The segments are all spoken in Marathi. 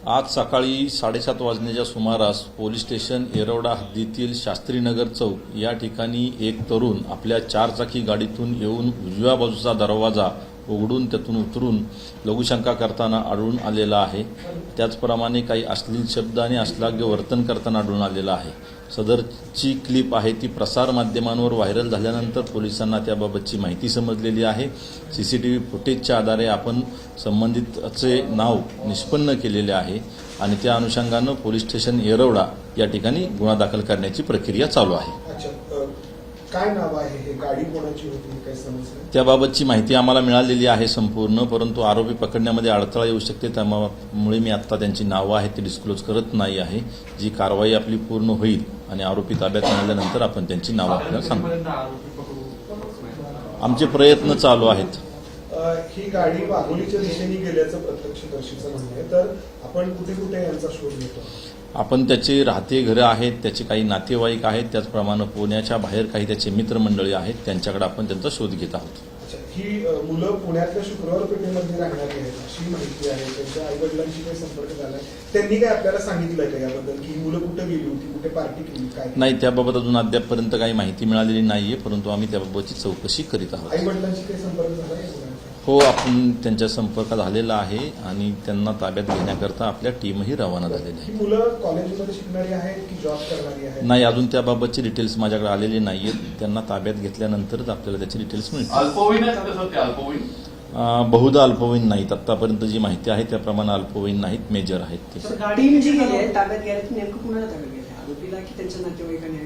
आज सकाळी 7:30 वाजण्याच्या सुमारास पोलीस स्टेशन येरवडा हद्दीतील शास्त्रीनगर चौक या ठिकाणी एक तरुण आपल्या चारचाकी गाडीतून येऊन उजव्या बाजूचा दरवाजा उघडून त्यातून उतरून लघुशंका करताना आढळून आलेला आहे। त्याचप्रमाणे काही अश्लील शब्द आणि अश्लाघ्य वर्तन करताना आढळून आलेला आहे। सदरची क्लिप आहे ती प्रसार माध्यमांवर व्हायरल झाल्यानंतर पोलिसांना त्याबाबतची माहिती समजलेली आहे। सीसीटीव्ही फुटेजच्या आधारे आपण संबंधितचे नाव निष्पन्न केलेले आहे आणि त्या अनुषंगानं पोलीस स्टेशन येरवडा या ठिकाणी गुन्हा दाखल करण्याची प्रक्रिया चालू आहे। काय नाव आहे, हे गाडी कोणाची होती, काय समजलं? त्याबाबतची माहिती आम्हाला मिळालेली आहे संपूर्ण, परंतु आरोपी पकडण्यामध्ये अडथळा येऊ शकते त्यामुळे मी आता त्यांची नावं आहेत ती डिस्क्लोज करत नाही आहे। जी कारवाई आपली पूर्ण होईल आणि आरोपी ताब्यात मिळाल्यानंतर आपण त्यांची नावं आपल्याला सांगू। आमचे प्रयत्न चालू आहेत। ही गाडी वाघोलीच्या दिशेने गेल्याचं प्रत्यक्षदर्शीचं म्हणणं आहे, तर आपण कुठे कुठे यांचा शोध घेतो? आपण त्याचे राहते घरं आहेत, त्याचे काही नातेवाईक आहेत, त्याचप्रमाणे पुण्याच्या बाहेर काही त्याचे मित्रमंडळी आहेत, त्यांच्याकडे आपण त्यांचा शोध घेत आहोत। ही मुलं पुण्यातल्या शुक्रवार पेठेमध्ये राहणारी आहेत अशी माहिती आहे। त्यांच्या आई वडिलांशी काही संपर्क झालाय? त्यांनी काय आपल्याला सांगितलंय का याबद्दल की ही मुलं कुठे गेली होती, कुठे पार्टी केली, काय? नाही, त्याबाबत अजून अद्यापपर्यंत काही माहिती मिळालेली नाहीये, परंतु आम्ही त्याबाबतची चौकशी करीत आहोत। आई वडिलांशी काही संपर्क झालाय? हो, आपण त्यांच्या संपर्कात आलेला आहे आणि त्यांना ताब्यात घेण्याकरता आपल्या टीमही रवाना झालेली आहे। ही मुलं कॉलेजमध्ये शिकणारी आहेत की जॉब करणारी आहेत? नाही, अजून त्याबाबतची डिटेल्स माझ्याकडे आलेली नाहीयेत। त्यांना ताब्यात घेतल्यानंतरच आपल्याला त्याची डिटेल्स मिळतील। बहुधा अल्पवयीन नाहीत, आतापर्यंत जी माहिती आहे त्याप्रमाणे अल्पवयीन नाहीत, मेजर आहेत ते। गाडी जी गेली आहे ताब्यात घ्यायला नेमकं कुणाला ताब्यात घ्यायला, आरोपीला की त्यांच्या नातेवाईकांनी?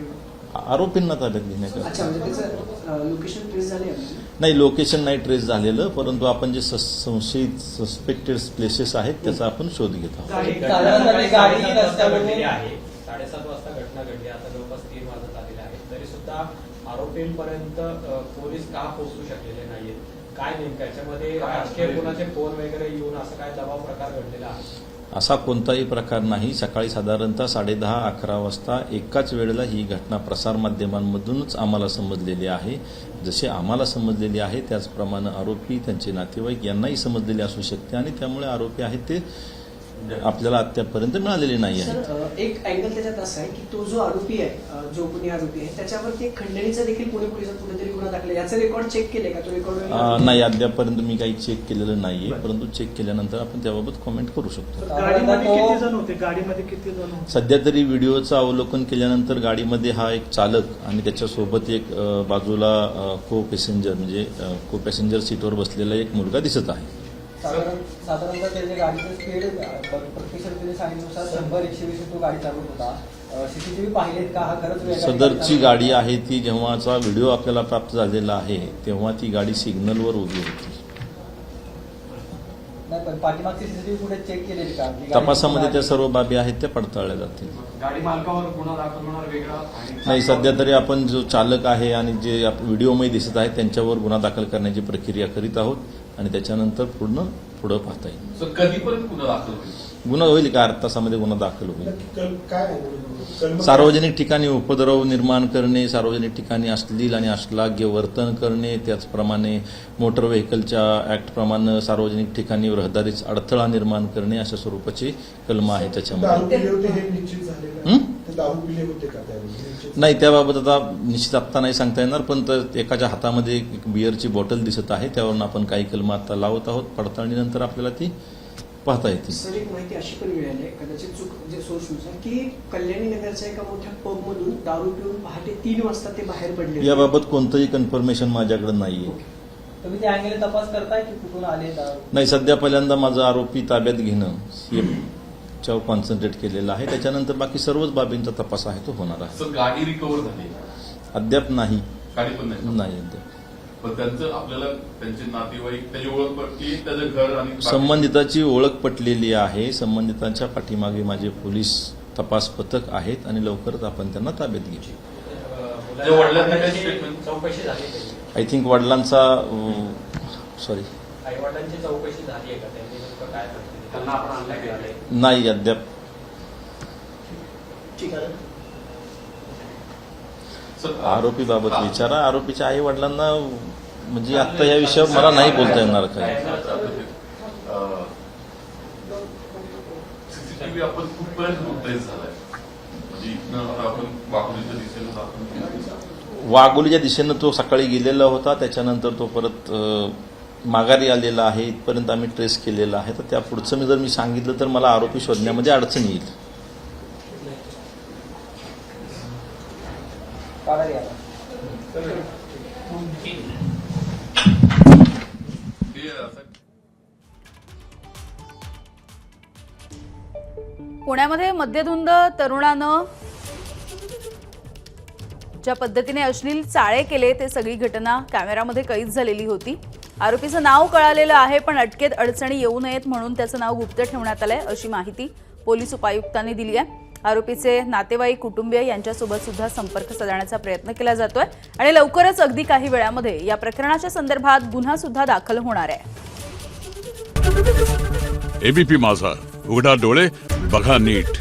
आरोपींना ताब्यात घेण्याकरता। अच्छा, म्हणजे त्याचं लोकेशन ट्रेस झाले? नाही, लोकेशन नाही ट्रेस झालेलं, परंतु आपण जे संशयित सस्पेक्टेड प्लेसेस आहेत त्याचा आपण शोध घेत आहोत। 7:30 वाजता घटना घडली, आता जवळपास 3 वाजत आलेले आहेत, तरी सुद्धा आरोपींपर्यंत पोलीस का पोहोचू शकलेले नाहीत? काय नेमकं याच्यामध्ये राजकीय कोणाचे फोन वगैरे येऊन असं काय दबाव प्रकार घडलेला आहे? असा कोणताही प्रकार नाही। सकाळी साधारणतः 10:30-11 वाजता एकाच वेळेला ही घटना प्रसारमाध्यमांमधूनच आम्हाला समजलेली आहे। जसे आम्हाला समजलेली आहे त्याचप्रमाणे आरोपी, त्यांचे नातेवाईक यांनाही समजलेले असू शकते आणि त्यामुळे आरोपी आहेत ते आपल्याला अद्यापर्यंत मिळालेले नाही आहेत। एक अँगल त्याच्यात असा आहे की तो जो आरोपी आहे, जो कोणी आरोपी आहे त्याच्यावरती एक खंडणीचा देखील पुणे पोलिसात कुठेतरी गुन्हा दाखल, याचा रेकॉर्ड चेक केले का? तो रेकॉर्ड नाही, अद्यापर्यंत मी काही चेक केलेलं नाहीये, परंतु चेक केल्यानंतर आपण त्याबाबत कॉमेंट करू शकतो। गाडीमध्ये किती जण होते? गाडीमध्ये किती जण होते? सध्या तरी व्हिडिओचं अवलोकन केल्यानंतर गाडीमध्ये हा एक चालक आणि त्याच्यासोबत एक बाजूला को पॅसेंजर म्हणजे को पॅसेंजर सीटवर बसलेला एक मुलगा दिसत आहे। साधारणतः त्याच्या गाडीचं स्पीड प्रत्यक्षरित्या सांगितल्यानुसार 100-120 तो गाडी चालवत होता। सीसीटीव्ही पाहिलेत का? हा खरंच सदरची गाडी आहे ती जेव्हाचा व्हिडिओ आपल्याला प्राप्त झालेला आहे तेव्हा ती गाडी सिग्नलवर उभी होती। नाही, पण पाठीमागचे सीसीटीव्ही फुटेज चेक केलेले का? तपासामध्ये त्या सर्व बाबी आहेत त्या पडताळल्या जातील। गाडी मालकावर गुन्हा दाखल होणार वेगळा? नाही, सध्या तरी आपण जो चालक आहे आणि जे व्हिडिओमध्ये दिसत आहे त्यांच्यावर गुन्हा दाखल करण्याची प्रक्रिया करीत आहोत आणि त्याच्यानंतर पुढं पाहता येईल। कधीपर्यंत गुन्हा दाखल होईल? गुन्हा होईल का? 8 तासामध्ये गुन्हा दाखल होईल। काय सार्वजनिक ठिकाणी उपद्रव निर्माण करणे, सार्वजनिक ठिकाणी अश्लील आणि अश्लाघ्य वर्तन करणे, त्याचप्रमाणे मोटर व्हेकलच्या ऍक्टप्रमाणे सार्वजनिक ठिकाणी रहदारीच अडथळा निर्माण करणे अशा स्वरूपाची कलम आहे त्याच्यामध्ये। नाही, त्याबाबत आता निश्चित आत्ता नाही सांगता येणार, पण एकाच्या हातामध्ये एक बिअरची बॉटल दिसत आहे, त्यावरून आपण काही कलम आता लावत आहोत। पडताळणीनंतर आपल्याला ती पाहता येतील। सर, एक माहिती अशी पण मिळाली आहे, कदाचित चूक म्हणजे सोर्सनुसार, की कल्याणी नगरच्या एका मोठ्या पबमधून दारू पिऊन पहाटे 3 वाजता ते बाहेर पडले। याबाबत कोणतंही कन्फर्मेशन माझ्याकडे नाहीये। तुम्ही त्या अँगल तपास करताय की कुठून आले? नाही, सध्या पहिल्यांदा माझं आरोपी ताब्यात घेणं याच्यावर कॉन्सन्ट्रेट केलेलं आहे, त्याच्यानंतर बाकी सर्वच बाबींचा तपास आहे तो होणार आहे। गाडी रिकव्हर झाली? अद्याप नाही, गाडी पण नाही अद्याप। पण त्यांचं आपल्याला त्यांचे नातेवाईक, त्याची ओळख पटली, त्याचं घर आणि संबंधिताची ओळख पटलेली आहे। संबंधितांच्या पाठीमागे माझे पोलीस तपास पथक आहेत आणि लवकरच आपण त्यांना ताब्यात घेऊ। चौकशी झाली? आय थिंक वडिलांचा सॉरी आई वडिलांची चौकशी झाली आहे का? त्यांनी नेमकं काय त्यांना आपण आणलं नाही अद्याप। ठीक आहे, आरोपी बाबत विचारा। आरोपीच्या आई वडिलांना म्हणजे आता या विषयावर मला नाही बोलता येणार काय। सीसीटीव्ही आपण कुठपर्यंत ट्रेस झालाय, म्हणजे इथनं आता आपण वाघोलीच्या दिशेनं जातो. वाघोलीच्या दिशेनं तो सकाळी गेलेला होता, त्याच्यानंतर तो परत माघारी आलेला आहे. इथपर्यंत आम्ही ट्रेस केलेला आहे. तर त्या पुढचं जर मी सांगितलं तर मला आरोपी शोधण्यामध्ये अडचण येईल. काढा या. हे असं पुण्यामध्ये मद्यधुंद तरुणानं ज्या पद्धतीने अश्लील चाळे केले ते सगळी घटना कॅमेऱ्यामध्ये कैद झालेली होती. आरोपीचं नाव कळालेलं आहे, पण अटकेत अडचणी येऊ नयेत म्हणून त्याचं नाव गुप्त ठेवण्यात आलंय, अशी माहिती पोलीस उपायुक्तांनी दिली आहे. आरोपीचे नातेवाईक, कुटुंबीय यांच्यासोबत सुद्धा संपर्क साधण्याचा प्रयत्न केला जातोय आणि लवकरच अगदी काही वेळामध्ये या प्रकरणाच्या संदर्भात गुन्हा सुद्धा दाखल होणार आहे. एबीपी माझा, उघडा डोळे बघा नीट.